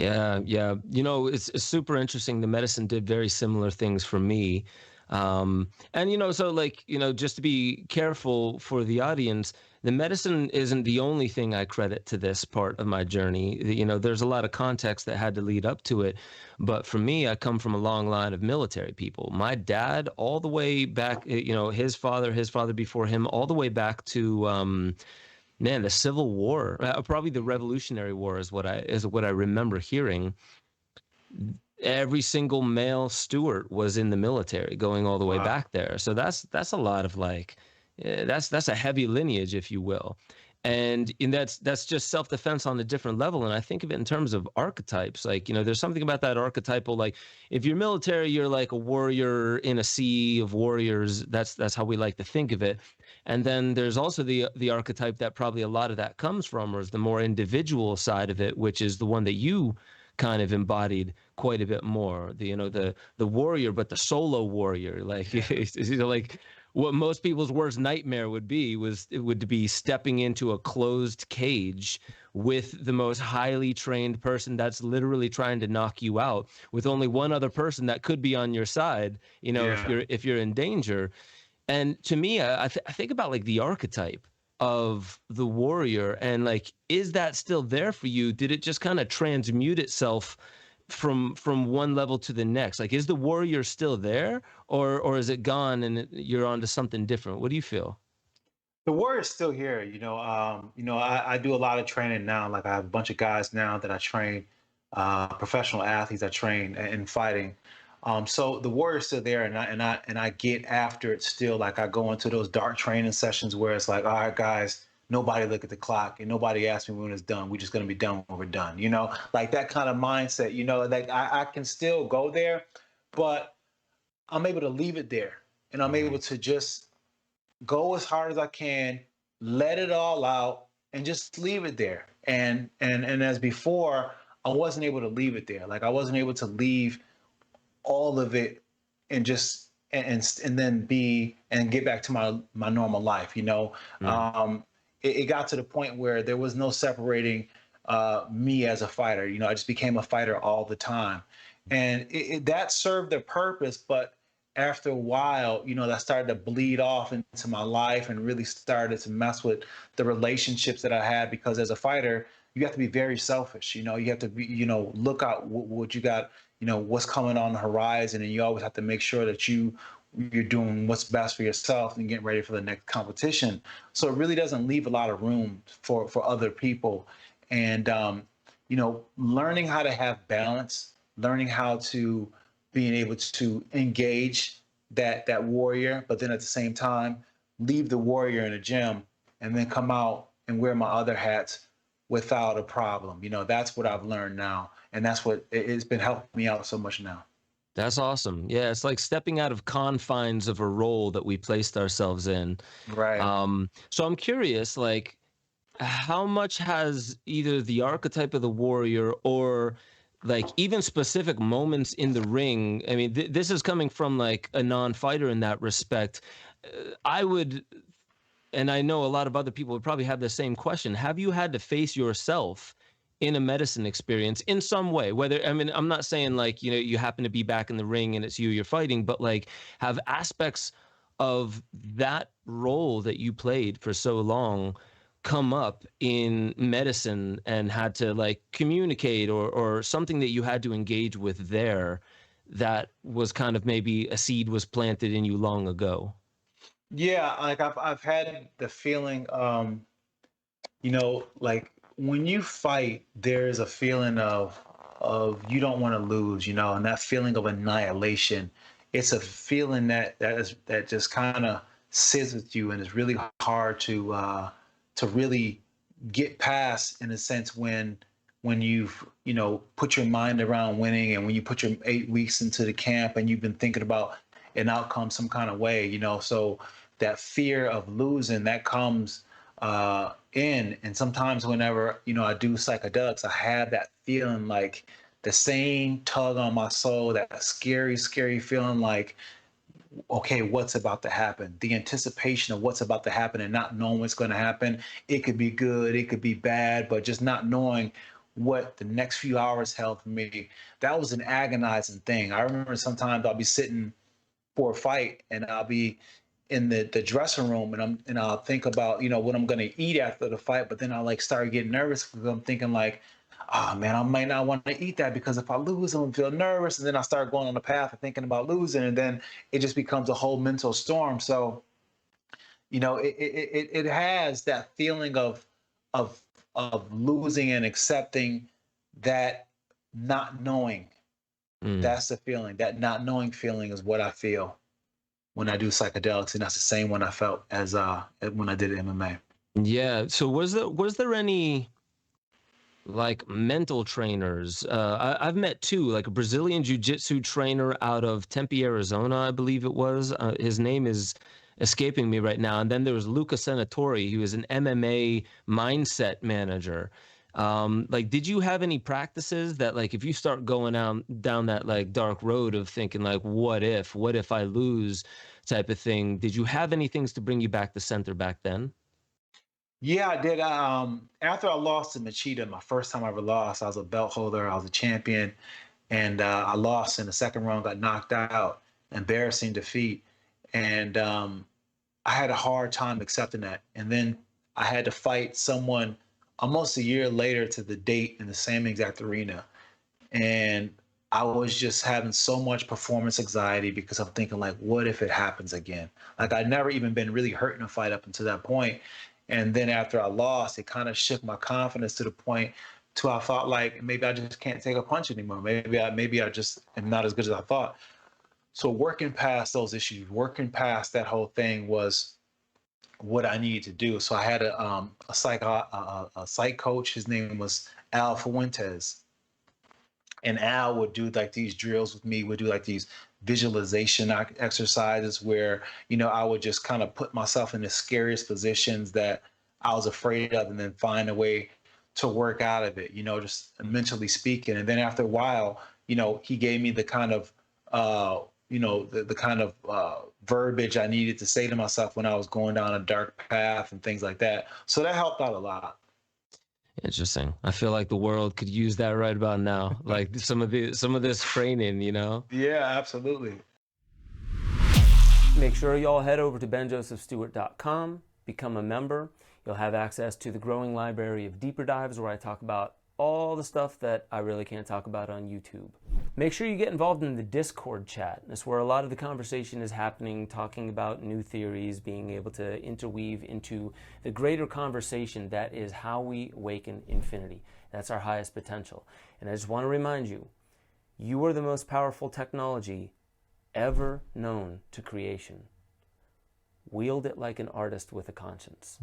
Yeah, yeah. It's super interesting. The medicine did very similar things for me. And so like, just to be careful for the audience, the medicine isn't the only thing I credit to this part of my journey. There's a lot of context that had to lead up to it. But for me, I come from a long line of military people. My dad, all the way back, his father before him, all the way back to man, the Civil War, probably the Revolutionary War is what I remember hearing. Every single male Stewart was in the military, going all the way Wow. back there. So that's a lot of like, that's a heavy lineage, if you will. And that's just self-defense on a different level. And I think of it in terms of archetypes. Like, there's something about that archetypal, like if you're military, you're like a warrior in a sea of warriors. That's how we like to think of it. And then there's also the archetype that probably a lot of that comes from, or is the more individual side of it, which is the one that you kind of embodied quite a bit more. The warrior, but the solo warrior, like Yeah. like what most people's worst nightmare would be stepping into a closed cage with the most highly trained person that's literally trying to knock you out, with only one other person that could be on your side, if Yeah. you're in danger. And to me, I think about like the archetype of the warrior, and like, is that still there for you? Did it just kind of transmute itself from one level to the next? Like, is the warrior still there, or is it gone and you're on to something different? What do you feel? The warrior's still here. I do a lot of training now. Like I have a bunch of guys now that I train, professional athletes I train in fighting. So the warrior's still there, and I get after it still. Like I go into those dark training sessions where it's like, all right, guys, nobody look at the clock and nobody ask me when it's done. We're just gonna be done when we're done. Like that kind of mindset. Like I can still go there, but I'm able to leave it there, and I'm able Mhm. to just go as hard as I can, let it all out, and just leave it there. And as before, I wasn't able to leave it there. Like I wasn't able to leave all of it and just and then be and get back to my normal life. Mm. It got to the point where there was no separating me as a fighter. I just became a fighter all the time, and that served their purpose. But after a while, that started to bleed off into my life and really started to mess with the relationships that I had. Because as a fighter, you have to be very selfish. You have to be, look out what you got, what's coming on the horizon, and you always have to make sure that you're doing what's best for yourself and getting ready for the next competition. So it really doesn't leave a lot of room for other people. And learning how to have balance, learning how to being able to engage that warrior, but then at the same time leave the warrior in the gym and then come out and wear my other hats without a problem. That's what I've learned now, and that's what it's been helping me out so much now. That's awesome. Yeah, it's like stepping out of confines of a role that we placed ourselves in. Right. So I'm curious, like, how much has either the archetype of the warrior, or like even specific moments in the ring? I mean, this is coming from like a non-fighter in that respect. I would, and I know a lot of other people would probably have the same question. Have you had to face yourself in a medicine experience in some way? Whether, I mean, I'm not saying like, you happen to be back in the ring and it's you're fighting, but like, have aspects of that role that you played for so long come up in medicine and had to like communicate, or something that you had to engage with there, that was kind of maybe a seed was planted in you long ago? Yeah, like I've had the feeling, like when you fight, there's a feeling of you don't want to lose, and that feeling of annihilation. It's a feeling that just kind of sits with you, and it's really hard to really get past, in a sense, when you've put your mind around winning, and when you put your 8 weeks into the camp and you've been thinking about an outcome some kind of way. So that fear of losing that comes in. And sometimes whenever, I do psychedelics, I have that feeling, like the same tug on my soul, that scary, scary feeling, like, okay, what's about to happen? The anticipation of what's about to happen and not knowing what's going to happen. It could be good, it could be bad, but just not knowing what the next few hours held for me, that was an agonizing thing. I remember sometimes I'll be sitting for a fight and I'll be in the dressing room and I'll think about, what I'm gonna eat after the fight, but then I'll like start getting nervous because I'm thinking like, oh man, I might not want to eat that because if I lose, I'm gonna feel nervous. And then I start going on the path of thinking about losing, and then it just becomes a whole mental storm. So, it has that feeling of losing and accepting that not knowing. That's the feeling. That not knowing feeling is what I feel when I do psychedelics, and that's the same one I felt as when I did MMA. Yeah. So was there any like mental trainers? I've met two, like a Brazilian jiu-jitsu trainer out of Tempe, Arizona, I believe it was. His name is escaping me right now. And then there was Luca Senatori, who is an MMA mindset manager. Like, did you have any practices that, like, if you start going down that like dark road of thinking like, what if I lose type of thing, did you have any things to bring you back to center back then? Yeah, I did. After I lost to Machida, my first time I ever lost, I was a belt holder, I was a champion, and I lost in the second round, got knocked out, embarrassing defeat, and I had a hard time accepting that. And then I had to fight someone almost a year later to the date in the same exact arena, and I was just having so much performance anxiety because I'm thinking like, what if it happens again? Like I'd never even been really hurt in a fight up until that point. And then after I lost, it kind of shook my confidence to the point to I thought like maybe I just can't take a punch anymore. Maybe I just am not as good as I thought. So working past those issues, working past that whole thing was what I needed to do. So I had a psych coach. His name was Al Fuentes, and Al would do like these drills with me, would do like these visualization exercises where, I would just kind of put myself in the scariest positions that I was afraid of and then find a way to work out of it, just mentally speaking. And then after a while, he gave me the kind of, the kind of verbiage I needed to say to myself when I was going down a dark path and things like that. So that helped out a lot. Interesting. I feel like the world could use that right about now. Like some of this training, Yeah, absolutely. Make sure y'all head over to benjosephstewart.com, become a member. You'll have access to the growing library of deeper dives where I talk about all the stuff that I really can't talk about on YouTube. Make sure you get involved in the Discord chat. That's where a lot of the conversation is happening, talking about new theories, being able to interweave into the greater conversation that is how we awaken infinity. That's our highest potential. And I just want to remind you, you are the most powerful technology ever known to creation. Wield it like an artist with a conscience.